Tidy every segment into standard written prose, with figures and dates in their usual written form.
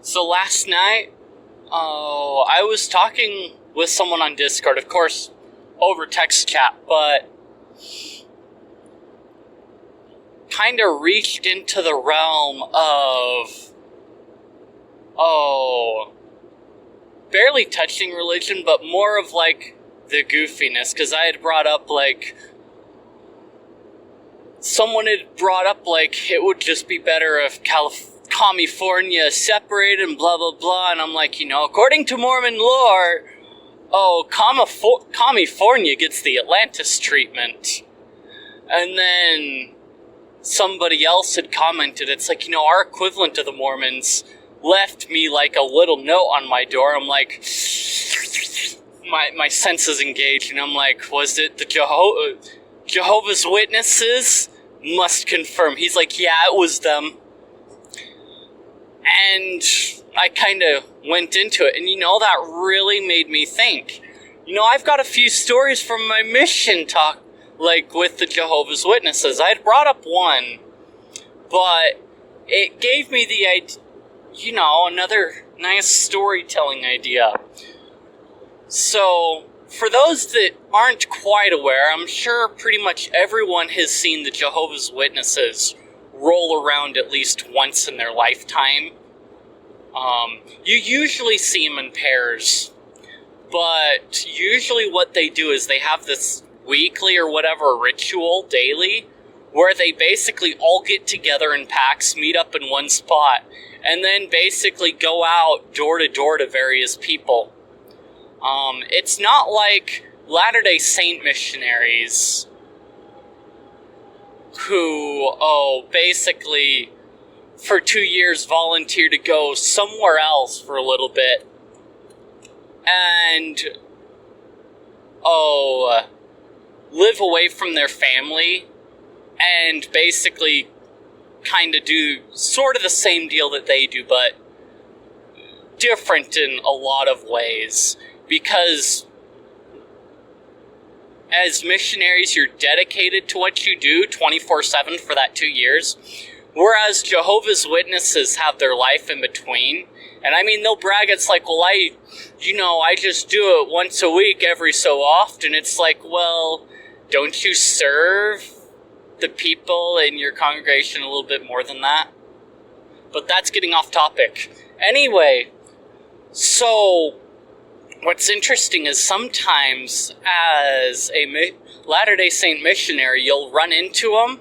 So last night, I was talking with someone on Discord, of course, over text chat, but kind of reached into the realm of, barely touching religion, but more of like the goofiness, because I had brought up someone had brought up it would just be better if California separated and blah blah blah, and I'm like, according to Mormon lore, California gets the Atlantis treatment. And then somebody else had commented, it's like, our equivalent of the Mormons left me like a little note on my door. I'm like, my senses engaged, and I'm like, was it the Jehovah's Witnesses? Must confirm. He's like, yeah, it was them. And I kind of went into it, and that really made me think. I've got a few stories from my mission talk, with the Jehovah's Witnesses. I had brought up one, but it gave me the idea, another nice storytelling idea. So, for those that aren't quite aware, I'm sure pretty much everyone has seen the Jehovah's Witnesses roll around at least once in their lifetime. You usually see them in pairs, but usually what they do is they have this weekly or whatever ritual daily where they basically all get together in packs, meet up in one spot, and then basically go out door to door to various people. It's not like Latter-day Saint missionaries who, basically for 2 years volunteer to go somewhere else for a little bit and, live away from their family and basically kind of do sort of the same deal that they do, but different in a lot of ways. Because as missionaries, you're dedicated to what you do 24/7 for that 2 years. Whereas Jehovah's Witnesses have their life in between. And I mean, they'll brag, it's like, well, I just do it once a week every so often. It's like, well, don't you serve the people in your congregation a little bit more than that? But that's getting off topic. Anyway, so what's interesting is sometimes as a Latter-day Saint missionary, you'll run into them,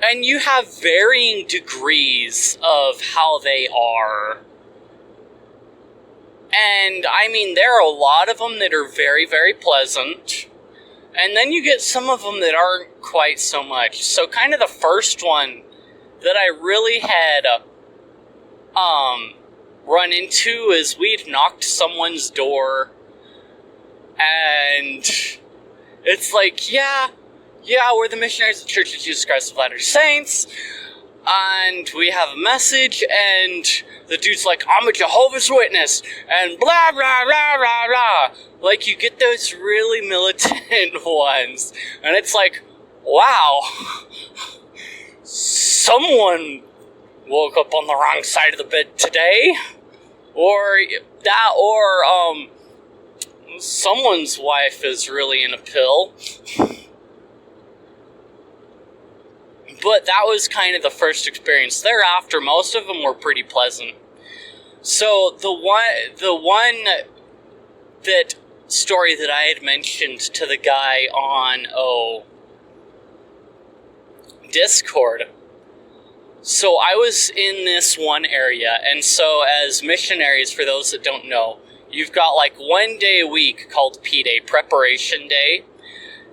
and you have varying degrees of how they are. And, I mean, there are a lot of them that are very, very pleasant. And then you get some of them that aren't quite so much. So kind of the first one that I really had run into is we'd knocked someone's door. And it's like, yeah, we're the missionaries of the Church of Jesus Christ of Latter-day Saints, and we have a message, and the dude's like, I'm a Jehovah's Witness, and blah, blah, blah, blah, blah. Like, you get those really militant ones, and it's like, wow, someone woke up on the wrong side of the bed today, or someone's wife is really in a pill. But that was kind of the first experience. Thereafter, most of them were pretty pleasant. So the one that story that I had mentioned to the guy on Discord. So I was in this one area, and so as missionaries, for those that don't know, you've got 1 day a week called P-Day, Preparation Day.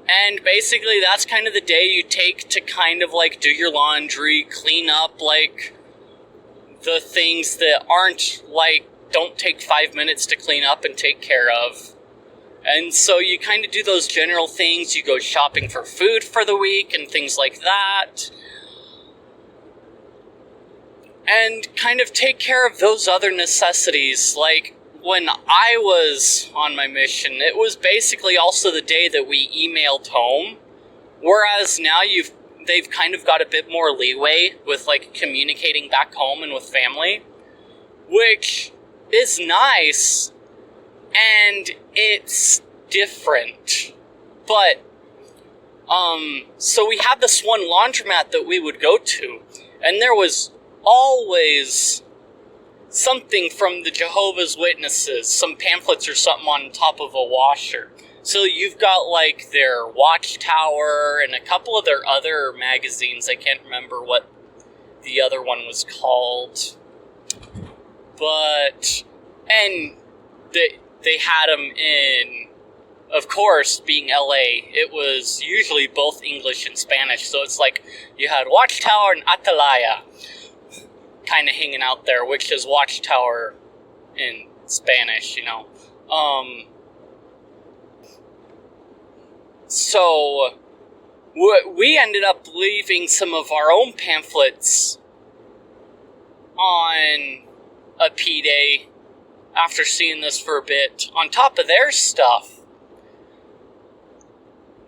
And basically that's kind of the day you take to kind of do your laundry, clean up the things that aren't don't take 5 minutes to clean up and take care of. And so you kind of do those general things. You go shopping for food for the week and things like that. And kind of take care of those other necessities. When I was on my mission, it was basically also the day that we emailed home. Whereas now they've kind of got a bit more leeway with communicating back home and with family. which is nice, and it's different. But, so we had this one laundromat that we would go to, and there was always something from the Jehovah's Witnesses, some pamphlets or something on top of a washer. So you've got, like, their Watchtower and a couple of their other magazines. I can't remember what the other one was called. But, and they had them in, of course, being LA, it was usually both English and Spanish. So it's like you had Watchtower and Atalaya kind of hanging out there, which is Watchtower in Spanish, you know. So we ended up leaving some of our own pamphlets on a P-Day after seeing this for a bit, on top of their stuff.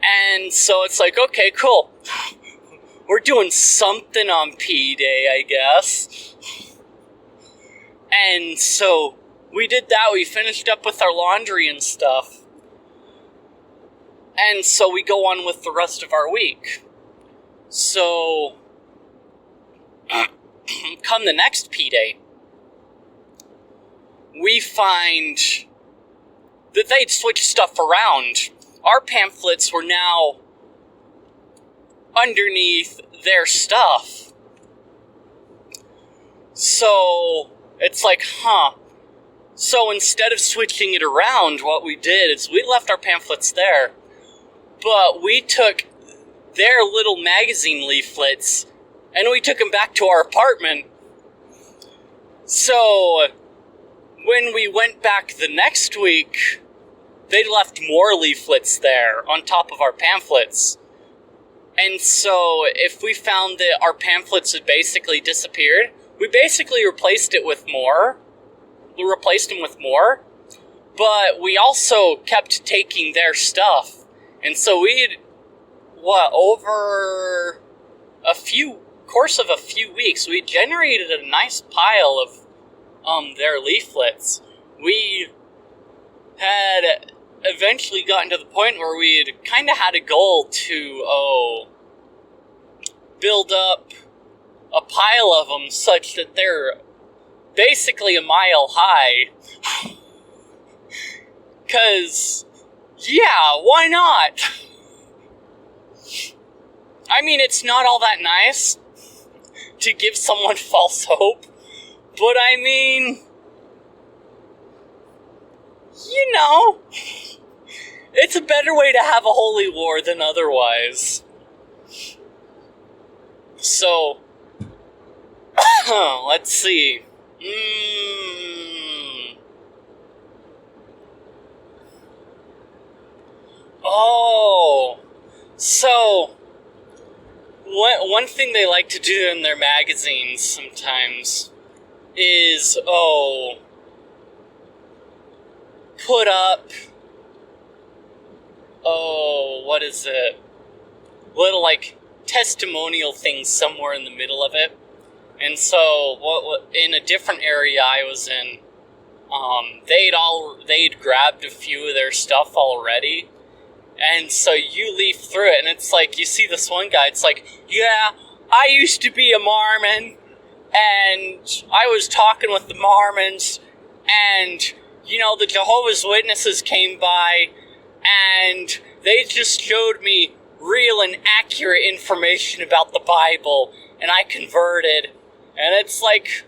And so it's like, okay, cool. We're doing something on P-Day, I guess. And so we did that. We finished up with our laundry and stuff. And so we go on with the rest of our week. So, come the next P-Day, we find that they'd switched stuff around. Our pamphlets were now underneath their stuff. So, it's like, So instead of switching it around, what we did is we left our pamphlets there, but we took their little magazine leaflets and we took them back to our apartment. So when we went back the next week, they left more leaflets there on top of our pamphlets. And so if we found that our pamphlets had basically disappeared, we basically replaced them with more. But we also kept taking their stuff. And so we'd, over course of a few weeks, we generated a nice pile of their leaflets. We had eventually gotten to the point where we had kind of had a goal to build up a pile of them such that they're basically a mile high. 'Cause, yeah, why not? I mean, it's not all that nice to give someone false hope, but I mean, you know, it's a better way to have a holy war than otherwise. So, let's see. So, one thing they like to do in their magazines sometimes is, put up, what is it? Little, like, testimonial things somewhere in the middle of it. And so, in a different area I was in, they'd grabbed a few of their stuff already. And so you leaf through it, and it's like, you see this one guy, it's like, yeah, I used to be a Mormon, and I was talking with the Mormons, and, you know, the Jehovah's Witnesses came by, and they just showed me real and accurate information about the Bible, and I converted. And it's like,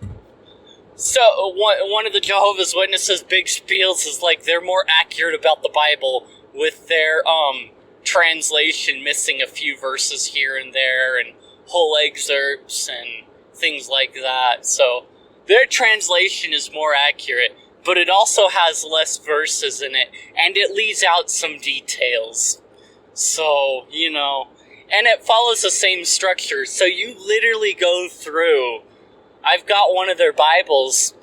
so one of the Jehovah's Witnesses' big spiels is like, they're more accurate about the Bible with their translation missing a few verses here and there, and whole excerpts and things like that. So their translation is more accurate, but it also has less verses in it, and it leaves out some details. So, you know, and it follows the same structure. So you literally go through, I've got one of their Bibles,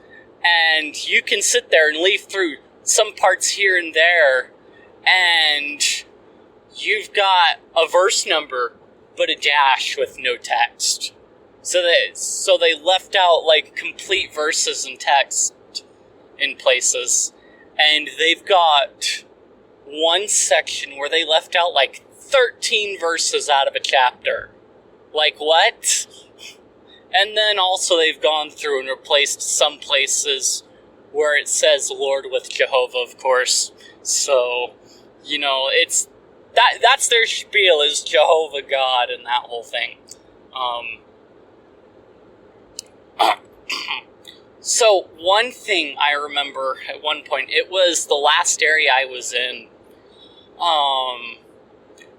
and you can sit there and leaf through some parts here and there, and you've got a verse number, but a dash with no text. So they left out, like, complete verses and text in places. And they've got one section where they left out, like, 13 verses out of a chapter. Like, what? And then also they've gone through and replaced some places where it says Lord with Jehovah, of course. So, you know, it's... That's their spiel, is Jehovah God and that whole thing. So, one thing I remember at one point, it was the last area I was in.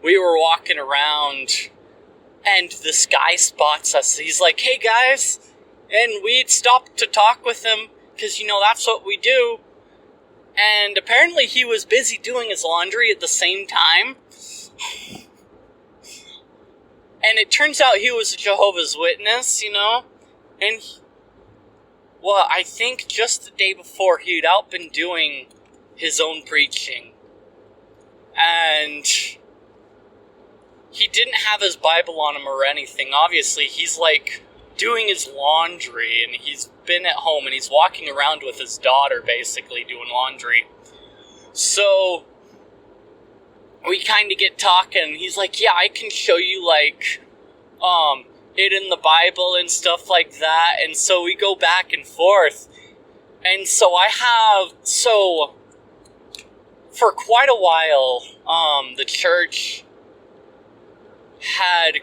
We were walking around, and this guy spots us. He's like, "Hey, guys," and we'd stopped to talk with him, because, you know, that's what we do. And apparently he was busy doing his laundry at the same time. And it turns out he was a Jehovah's Witness, you know? And, well, I think just the day before, he'd out been doing his own preaching. And he didn't have his Bible on him or anything. Obviously, he's, like, doing his laundry, and he's been at home, and he's walking around with his daughter, basically, doing laundry. So we kind of get talking, and he's like, "Yeah, I can show you, like, it in the Bible and stuff like that." And so we go back and forth. And so for quite a while, the church had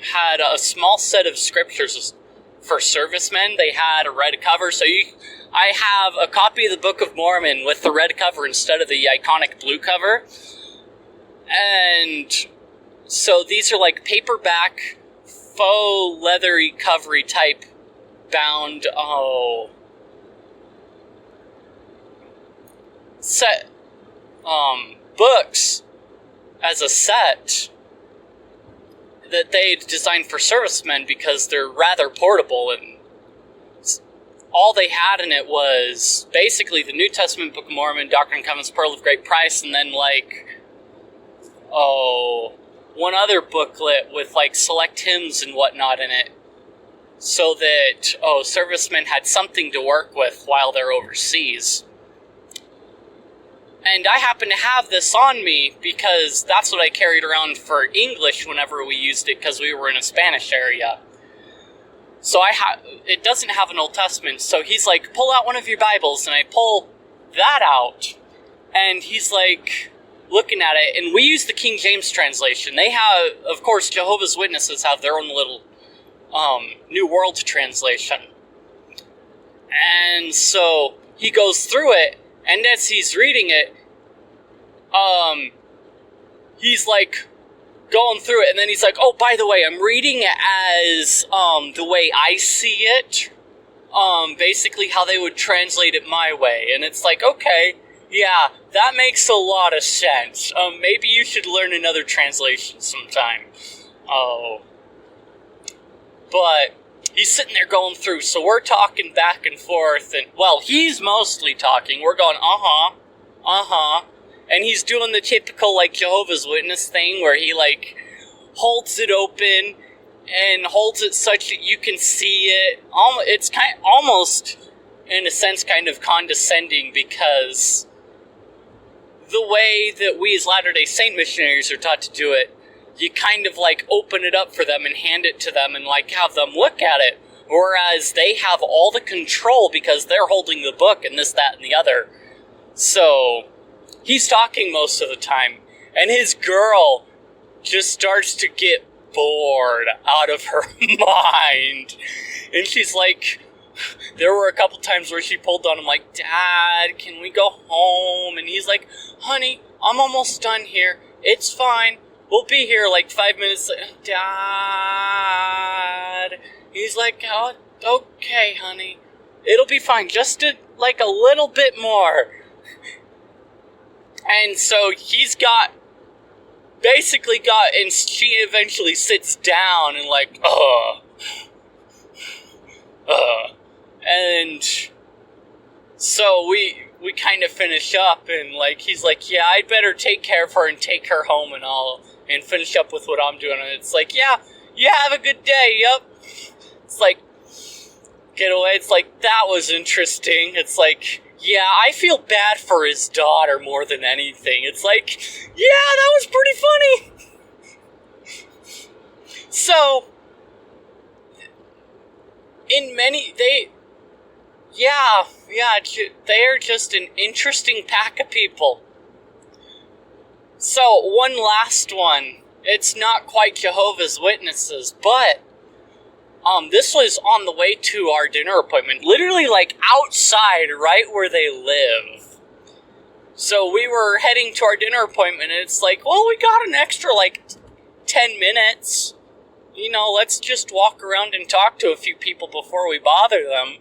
had a small set of scriptures for servicemen. They had a red cover, so I have a copy of the Book of Mormon with the red cover instead of the iconic blue cover. And so these are like paperback, faux leathery covery type bound set books as a set that they designed for servicemen because they're rather portable, and all they had in it was basically the New Testament, Book of Mormon, Doctrine and Covenants, Pearl of Great Price, and then one other booklet with like select hymns and whatnot in it, so that servicemen had something to work with while they're overseas. And I happen to have this on me because that's what I carried around for English whenever we used it, because we were in a Spanish area. So it doesn't have an Old Testament, so he's like, "Pull out one of your Bibles," and I pull that out, and he's like looking at it, and we use the King James translation. They have, of course, Jehovah's Witnesses have their own little New World translation. And so he goes through it, and as he's reading it, he's like going through it, and then he's like, "Oh, by the way, I'm reading it as the way I see it, basically how they would translate it my way." And it's like, okay, yeah, that makes a lot of sense. Maybe you should learn another translation sometime. But he's sitting there going through, so we're talking back and forth, and, well, he's mostly talking. We're going, and he's doing the typical, like, Jehovah's Witness thing, where he, like, holds it open, and holds it such that you can see it. It's almost, in a sense, kind of condescending, because the way that we as Latter-day Saint missionaries are taught to do it, you kind of, like, open it up for them and hand it to them and, like, have them look at it. Whereas they have all the control because they're holding the book and this, that, and the other. So he's talking most of the time, and his girl just starts to get bored out of her mind. And she's like, there were a couple times where she pulled on him like, "Dad, can we go home?" And he's like, "Honey, I'm almost done here. It's fine. We'll be here like 5 minutes later." "Dad." He's like, "Oh, okay, honey. It'll be fine. Just a little bit more." And so he's basically got, and she eventually sits down and like, and so we kind of finish up, and like, he's like, "Yeah, I'd better take care of her and take her home and all, and finish up with what I'm doing." And it's like, yeah, Yeah, have a good day, yep. It's like, get away. It's like, that was interesting. It's like, yeah, I feel bad for his daughter more than anything. It's like, yeah, that was pretty funny. So, in many, they are just an interesting pack of people. So, one last one. It's not quite Jehovah's Witnesses, but this was on the way to our dinner appointment, literally like outside, right where they live. So we were heading to our dinner appointment, and it's like, well, we got an extra like 10 minutes. You know, let's just walk around and talk to a few people before we bother them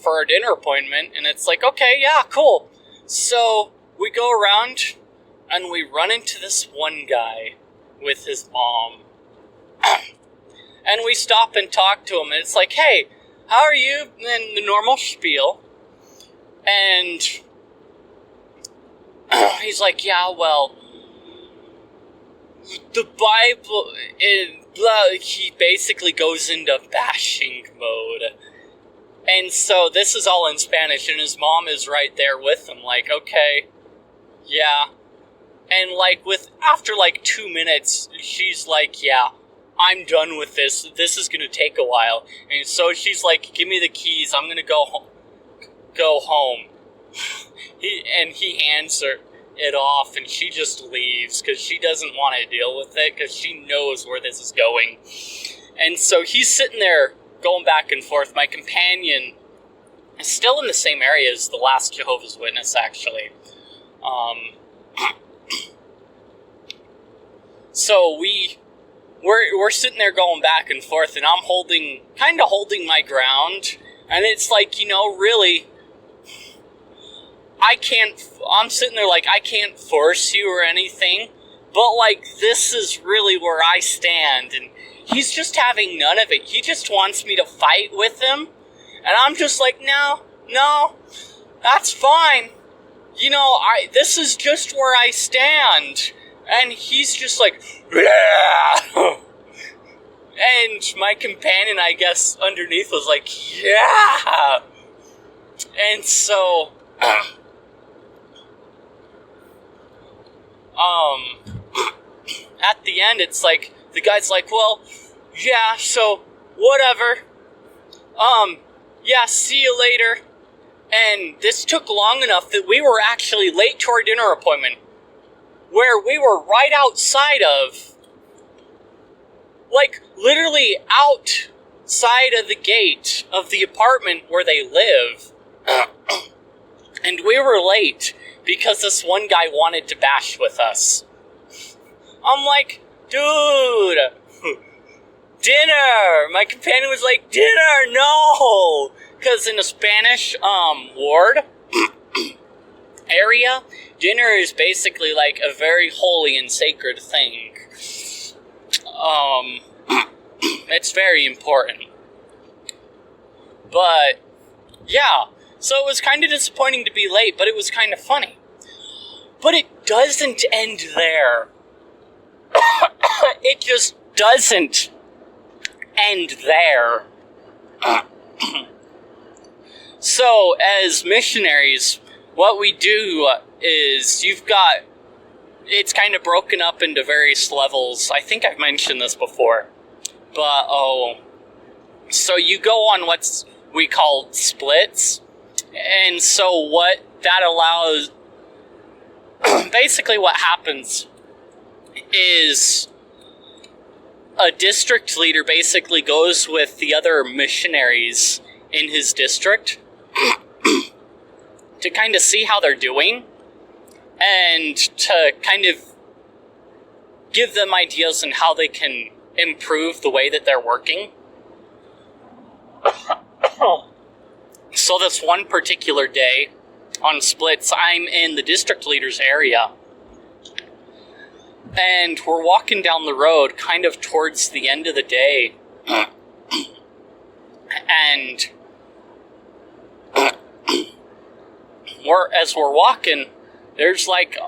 for our dinner appointment. And it's like, okay, yeah, cool. So we go around and we run into this one guy with his mom. And we stop and talk to him, and it's like, hey, how are you? And the normal spiel. And he's like, yeah, well, the Bible, he basically goes into bashing mode. And so this is all in Spanish, and his mom is right there with him, like, okay, yeah. And like, after like 2 minutes, she's like, yeah, I'm done with this. This is gonna take a while. And so she's like, give me the keys. I'm gonna go home. He hands her it off, and she just leaves because she doesn't want to deal with it because she knows where this is going. And so he's sitting there going back and forth. My companion is still in the same area as the last Jehovah's Witness, actually. So we're sitting there going back and forth, and I'm kind of holding my ground, and it's like, you know, really, I'm sitting there like, I can't force you or anything, but like, this is really where I stand, and he's just having none of it. He just wants me to fight with him, and I'm just like, no, that's fine. You know, this is just where I stand. And he's just like, yeah. And my companion, I guess, underneath was like, yeah. And so, at the end, it's like, the guy's like, well, yeah, so, whatever. Yeah, see you later. And this took long enough that we were actually late to our dinner appointment, where we were right outside of, like, literally outside of the gate of the apartment where they live. And we were late because this one guy wanted to bash with us. I'm like, dude, dinner! My companion was like, dinner, no! Because in the Spanish, ward area, dinner is basically like a very holy and sacred thing. It's very important. But, yeah, so it was kind of disappointing to be late, but it was kind of funny. But it doesn't end there. It just doesn't end there. So, as missionaries, what we do is it's kind of broken up into various levels. I think I've mentioned this before. But, so you go on what we call splits. And so what that allows, basically what happens is a district leader basically goes with the other missionaries in his district to kind of see how they're doing and to kind of give them ideas on how they can improve the way that they're working. So this one particular day on splits, I'm in the district leader's area, and we're walking down the road kind of towards the end of the day, and as we're walking, there's like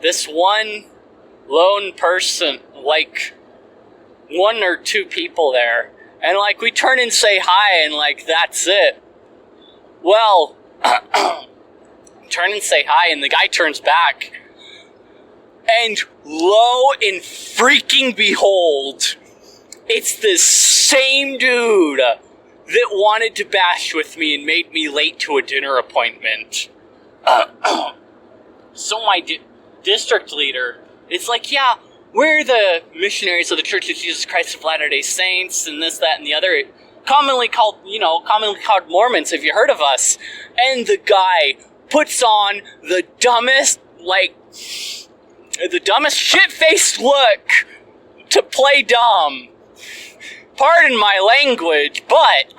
this one lone person, like one or two people there. And, like, we turn and say hi, and, like, that's it. Well, turn and say hi, and the guy turns back. And lo and freaking behold, it's the same dude that wanted to bash with me and made me late to a dinner appointment. So my district leader is like, yeah, we're the missionaries of the Church of Jesus Christ of Latter-day Saints, and this, that, and the other, commonly called Mormons. Have you heard of us? And the guy puts on the dumbest shit-faced look to play dumb. Pardon my language, but,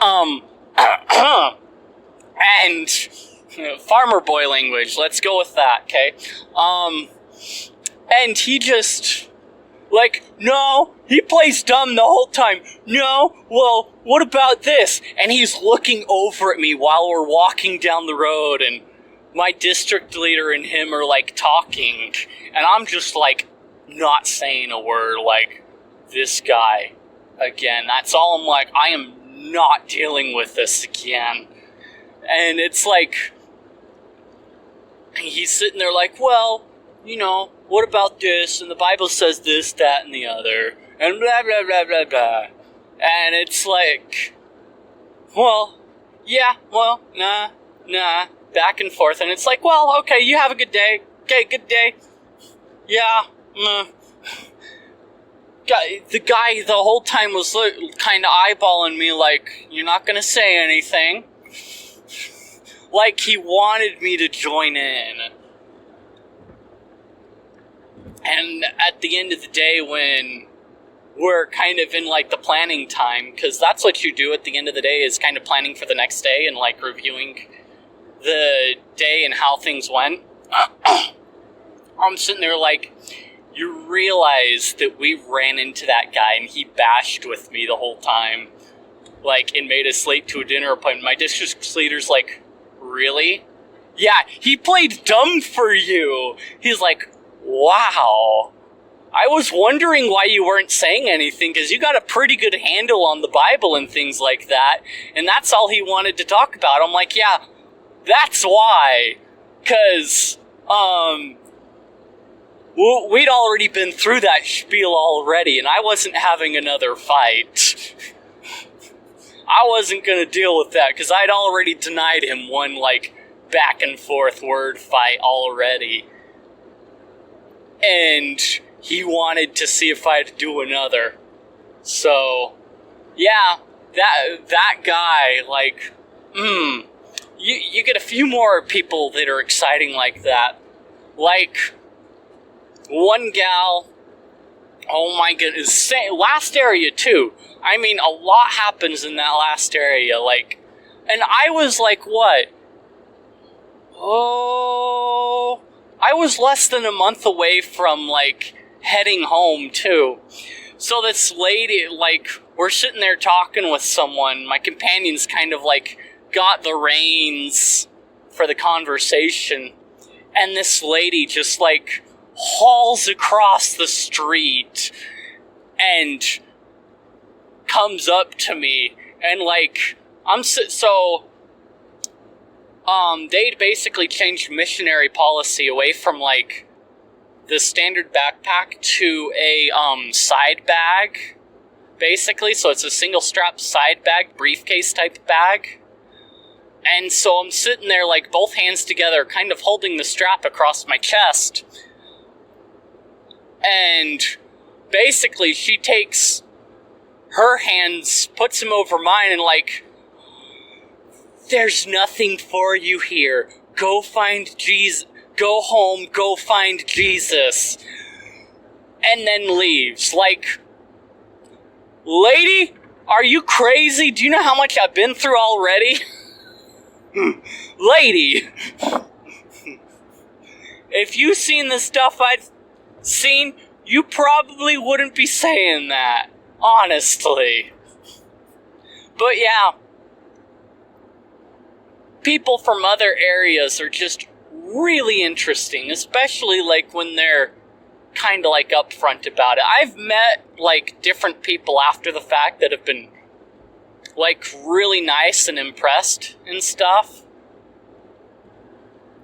and farmer boy language, let's go with that, okay? And he just, like, no, he plays dumb the whole time. No, well, what about this? And he's looking over at me while we're walking down the road, and my district leader and him are, like, talking, and I'm just, like, not saying a word, like, this guy again. That's all. I'm like, I am not dealing with this again. And it's like, he's sitting there like, well, what about this? And the Bible says this, that, and the other, and blah, blah, blah, blah, blah. And it's like, well, yeah, well, nah, back and forth. And it's like, well, okay, you have a good day. Okay, good day. Yeah, the guy the whole time was kind of eyeballing me like, you're not going to say anything. Like he wanted me to join in. And at the end of the day, when we're kind of in, like, the planning time, because that's what you do at the end of the day, is kind of planning for the next day and, like, reviewing the day and how things went. I'm sitting there like, you realize that we ran into that guy and he bashed with me the whole time, like, and made us late to a dinner appointment. My district leader's like, really? Yeah, he played dumb for you. He's like, wow. I was wondering why you weren't saying anything, because you got a pretty good handle on the Bible and things like that, and that's all he wanted to talk about. I'm like, yeah, that's why. Because, we'd already been through that spiel already, and I wasn't having another fight. I wasn't going to deal with that, because I'd already denied him one, like, back and forth word fight already. And he wanted to see if I'd do another. So, yeah, that guy, like, you get a few more people that are exciting like that. Like, one gal, oh my goodness, last area too. I mean, a lot happens in that last area, like, and I was like, what? Oh, I was less than a month away from, like, heading home too. So this lady, like, we're sitting there talking with someone, my companion's kind of, like, got the reins for the conversation, and this lady just, like, hauls across the street and comes up to me, and, like, they'd basically changed missionary policy away from, like, the standard backpack to a, side bag, basically, so it's a single strap side bag, briefcase type bag. And so I'm sitting there, like, both hands together, kind of holding the strap across my chest. And basically she takes her hands, puts them over mine, and, like, there's nothing for you here. Go find Jesus. Go home, go find Jesus. And then leaves. Like, lady, are you crazy? Do you know how much I've been through already? Lady, if you seen the stuff I've seen, you probably wouldn't be saying that. Honestly. But yeah, people from other areas are just really interesting, especially, like, when they're kind of like upfront about it. I've met like different people after the fact that have been like really nice and impressed and stuff.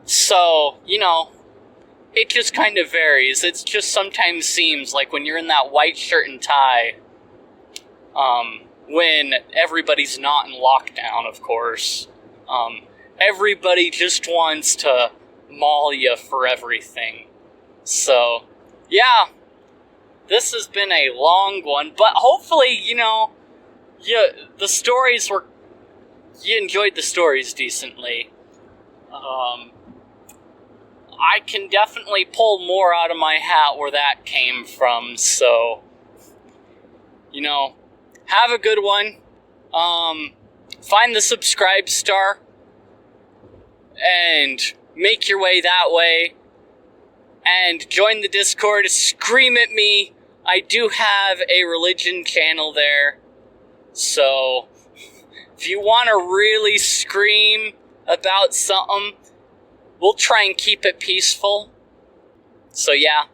So, you know, it just kind of varies. It just sometimes seems like when you're in that white shirt and tie, when everybody's not in lockdown, of course, everybody just wants to maul you for everything. So, yeah, this has been a long one, but hopefully, you know, you enjoyed the stories decently. I can definitely pull more out of my hat where that came from, so, you know, have a good one. Find the subscribe star and make your way that way, and join the Discord. Scream at me. I do have a religion channel there, so if you want to really scream about something, we'll try and keep it peaceful. So yeah,